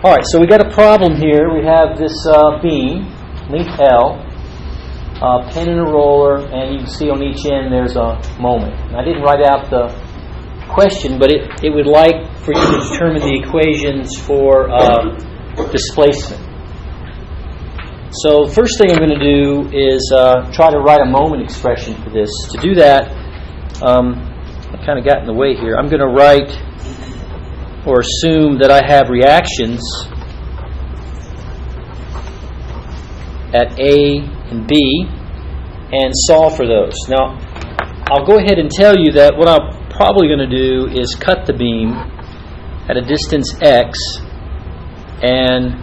Alright, so we got a problem here. We have this beam, length L, a pin and a roller, and you can see on each end there's a moment. And I didn't write out the question, but it would like for you to determine the equations for displacement. So first thing I'm going to do is try to write a moment expression for this. To do that, I kind of got in the way here. I'm going to write or assume that I have reactions at A and B and solve for those. Now, I'll go ahead and tell you that what I'm probably going to do is cut the beam at a distance x and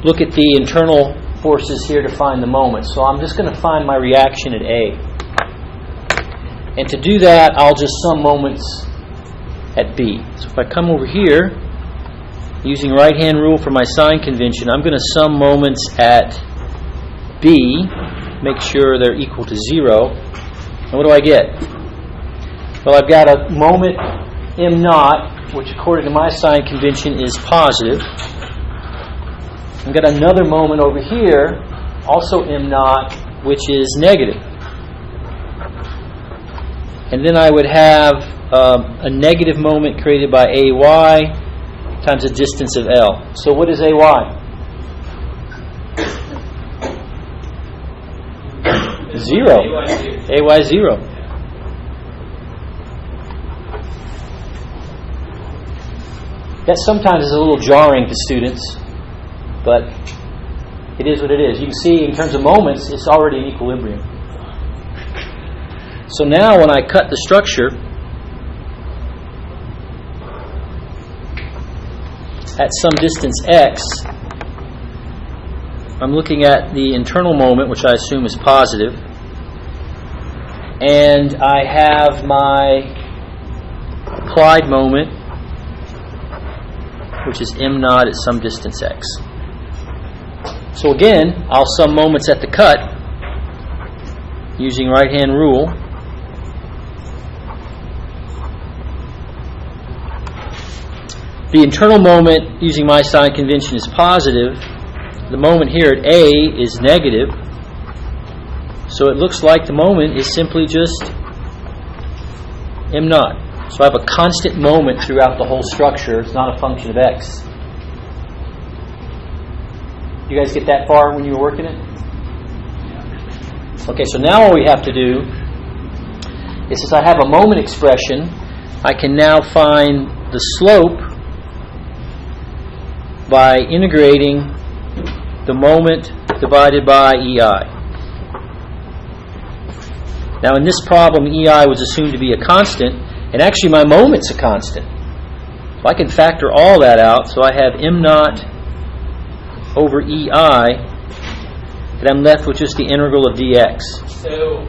look at the internal forces here to find the moment. So I'm just going to find my reaction at A. And to do that, I'll just sum moments at B. So if I come over here, using right-hand rule for my sign convention, I'm going to sum moments at B, make sure they're equal to 0. And what do I get? Well, I've got a moment m naught, which according to my sign convention is positive. I've got another moment over here, also m naught, which is negative. And then I would have a negative moment created by AY times the distance of L. So what is AY? 0. AY 0. That sometimes is a little jarring to students, but it is what it is. You can see in terms of moments, it's already in equilibrium. So now when I cut the structure at some distance x, I'm looking at the internal moment, which I assume is positive, and I have my applied moment, which is m naught at some distance x. So again, I'll sum moments at the cut using right-hand rule. The internal moment, using my sign convention, is positive. The moment here at A is negative. So it looks like the moment is simply just m naught. So I have a constant moment throughout the whole structure. It's not a function of x. You guys get that far when you were working it? Okay, so now what we have to do is, since I have a moment expression, I can now find the slope by integrating the moment divided by EI. Now in this problem, EI was assumed to be a constant, and actually my moment's a constant. So I can factor all that out, so I have m naught over EI, and I'm left with just the integral of dx. So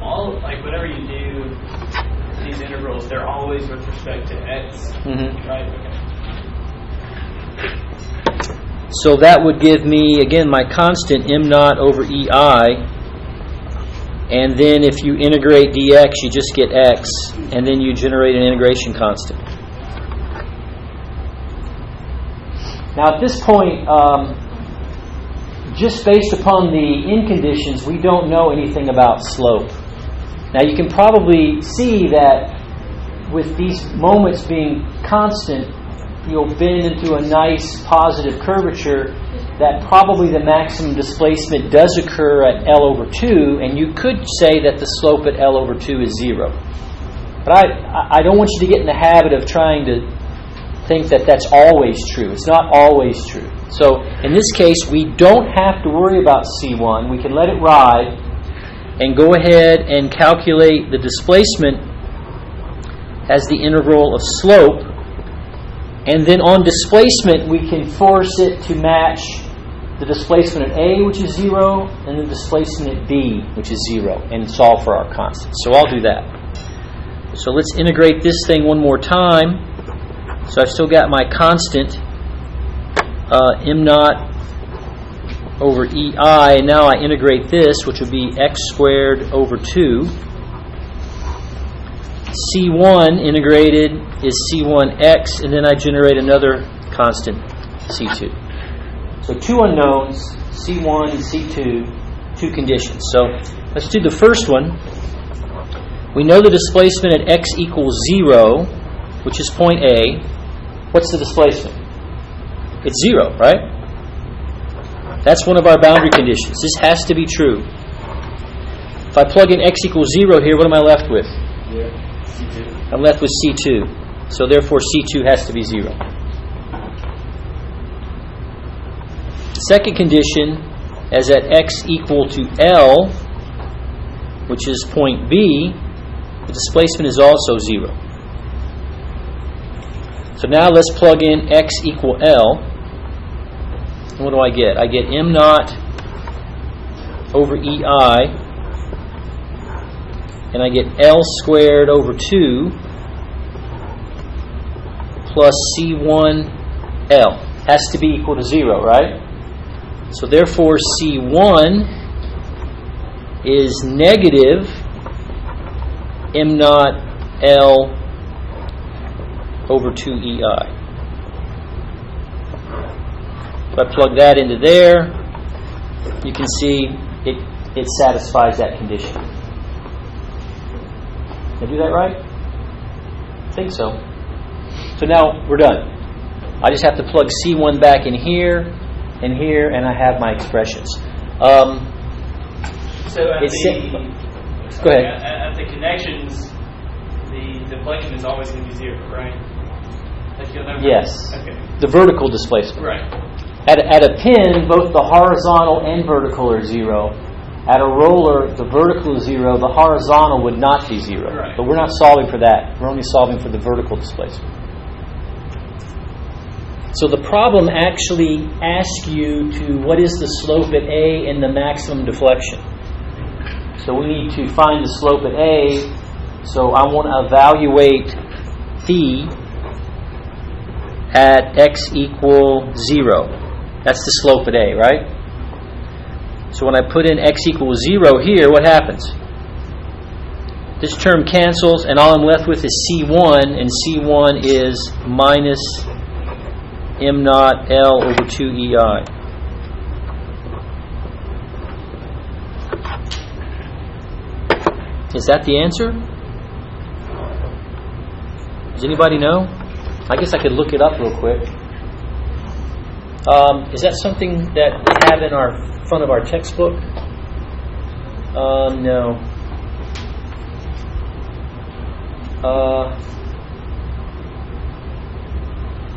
whatever you do, these integrals, they're always with respect to x, right? Okay. So that would give me, again, my constant m naught over EI, and then if you integrate dx, you just get x, and then you generate an integration constant. Now at this point, just based upon the end conditions, we don't know anything about slope. Now you can probably see that with these moments being constant, you'll bend into a nice positive curvature, that probably the maximum displacement does occur at L over 2, and you could say that the slope at L over 2 is 0. But I don't want you to get in the habit of trying to think that that's always true. It's not always true. So in this case, we don't have to worry about C1. We can let it ride and go ahead and calculate the displacement as the integral of slope. And then on displacement, we can force it to match the displacement at A, which is 0, and the displacement at B, which is 0, and solve for our constant. So I'll do that. So let's integrate this thing one more time. So I've still got my constant, m naught over EI, and now I integrate this, which would be x squared over 2. C1 integrated is C1x, and then I generate another constant, C2. So two unknowns, C1 and C2, two conditions. So let's do the first one. We know the displacement at x equals 0, which is point A. What's the displacement? It's 0, right? That's one of our boundary conditions. This has to be true. If I plug in x equals 0 here, what am I left with? C2. I'm left with C2. So therefore C2 has to be 0. Second condition is at x equal to L, which is point B, the displacement is also 0. So now let's plug in x equal L. And what do I get? I get m naught over EI, and I get L squared over 2 plus C1L. Has to be equal to 0, right? So therefore C1 is negative m naught L over 2 EI. If I plug that into there, you can see it satisfies that condition. Did I do that right? I think so. So now we're done. I just have to plug C1 back in here, and I have my expressions. So at go ahead. At the connections, the deflection is always going to be 0, right? Like you'll never. Yes. Okay. The vertical displacement. Right. At a pin, both the horizontal and vertical are 0. At a roller, the vertical is 0. The horizontal would not be 0. Right. But we're not solving for that. We're only solving for the vertical displacement. So the problem actually asks you to what is the slope at A and the maximum deflection. So we need to find the slope at A. So I want to evaluate phi at x equal 0. That's the slope at A, right? So when I put in x equals 0 here, what happens? This term cancels, and all I'm left with is C1, and C1 is minus m naught L over 2 EI. Is that the answer? Does anybody know? I guess I could look it up real quick. Is that something that we have in our front of our textbook? No.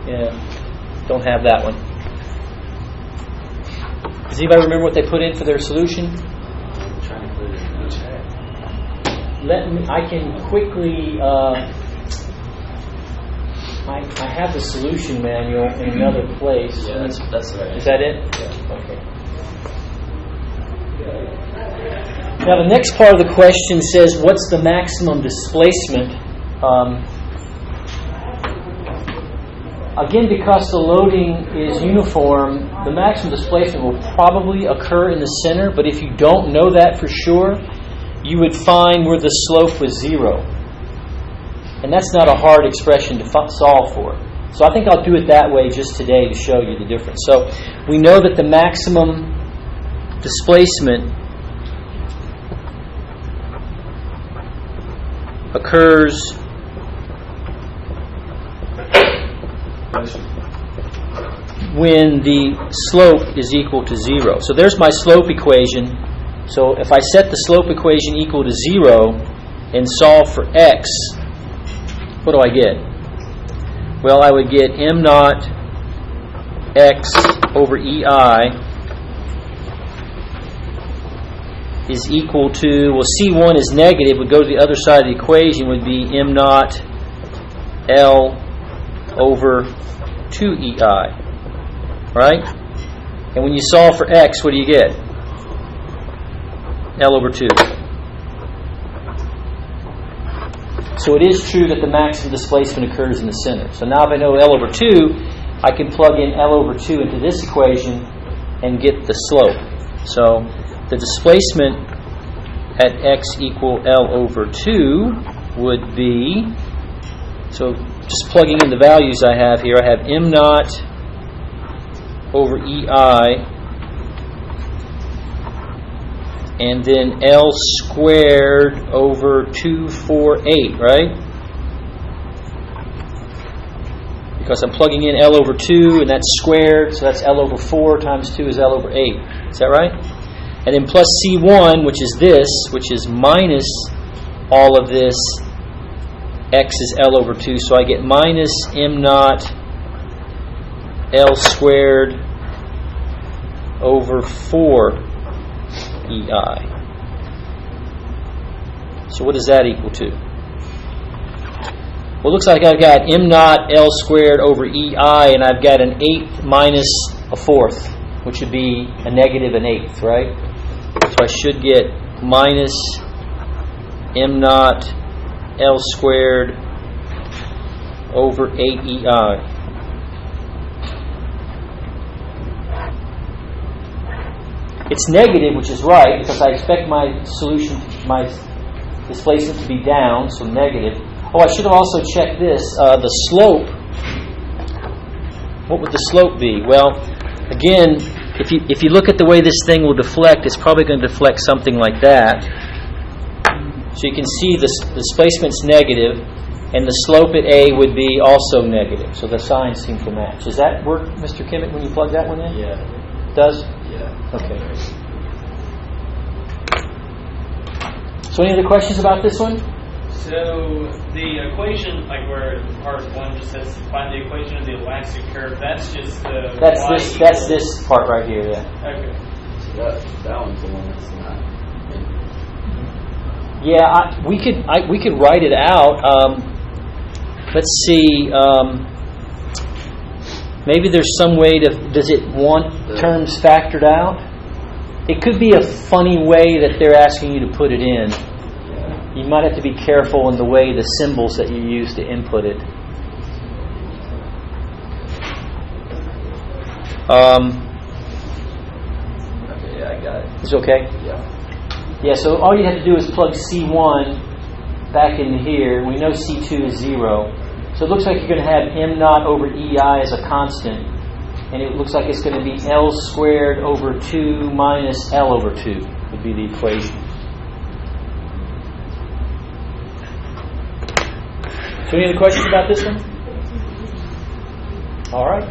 Yeah, don't have that one. Does anybody remember what they put in for their solution? I'm trying to put it in the chat. I can quickly. I have the solution manual in another place. Yeah, that's right. Is that it? Yeah. Okay. Now the next part of the question says, what's the maximum displacement? Again, because the loading is uniform, the maximum displacement will probably occur in the center, but if you don't know that for sure, you would find where the slope was 0. And that's not a hard expression to solve for. So I think I'll do it that way just today to show you the difference. So we know that the maximum displacement occurs when the slope is equal to 0. So there's my slope equation. So if I set the slope equation equal to 0 and solve for x, what do I get? Well, I would get m naught x over EI is equal to, well, C1 is negative, would go to the other side of the equation, would be m naught L over 2 EI. Right? And when you solve for x, what do you get? L over 2. So it is true that the maximum displacement occurs in the center. So now if I know L over 2, I can plug in L over 2 into this equation and get the slope. So the displacement at x equal L over 2 would be, so just plugging in the values I have here, I have m naught over EI, and then L squared over 248, right? Because I'm plugging in L over 2, and that's squared, so that's L over 4 times 2 is L over 8. Is that right? And then plus C1, which is this, which is minus all of this, X is L over 2, so I get minus M naught L squared over 4 EI. So what does that equal to? Well, it looks like I've got M naught L squared over EI, and I've got an 8th minus a 4th, which would be a negative an 8th, right? So I should get minus M naught L squared over 8 EI. It's negative, which is right, because I expect my solution, my displacement to be down, so negative. Oh, I should have also checked this. The slope, what would the slope be? Well, again, if you look at the way this thing will deflect, it's probably going to deflect something like that. So you can see the displacement's negative, and the slope at A would be also negative. So the signs seem to match. Does that work, Mr. Kimmitt, when you plug that one in? Yeah. Does? Yeah. Okay. So any other questions about this one? So the equation, like where part 1 just says find the equation of the elastic curve, that's just the That's this part right here, yeah. Okay. So that one's the one that's not. Yeah, we could write it out. Let's see. Maybe there's some way to. Does it want terms factored out? It could be a funny way that they're asking you to put it in. You might have to be careful in the way the symbols that you use to input it. Okay, yeah, I got it. It's okay? Yeah. Yeah, so all you have to do is plug C1 back into here. We know C2 is 0. So it looks like you're going to have M naught over EI as a constant. And it looks like it's going to be L squared over 2 minus L over 2 would be the equation. So any other questions about this one? All right.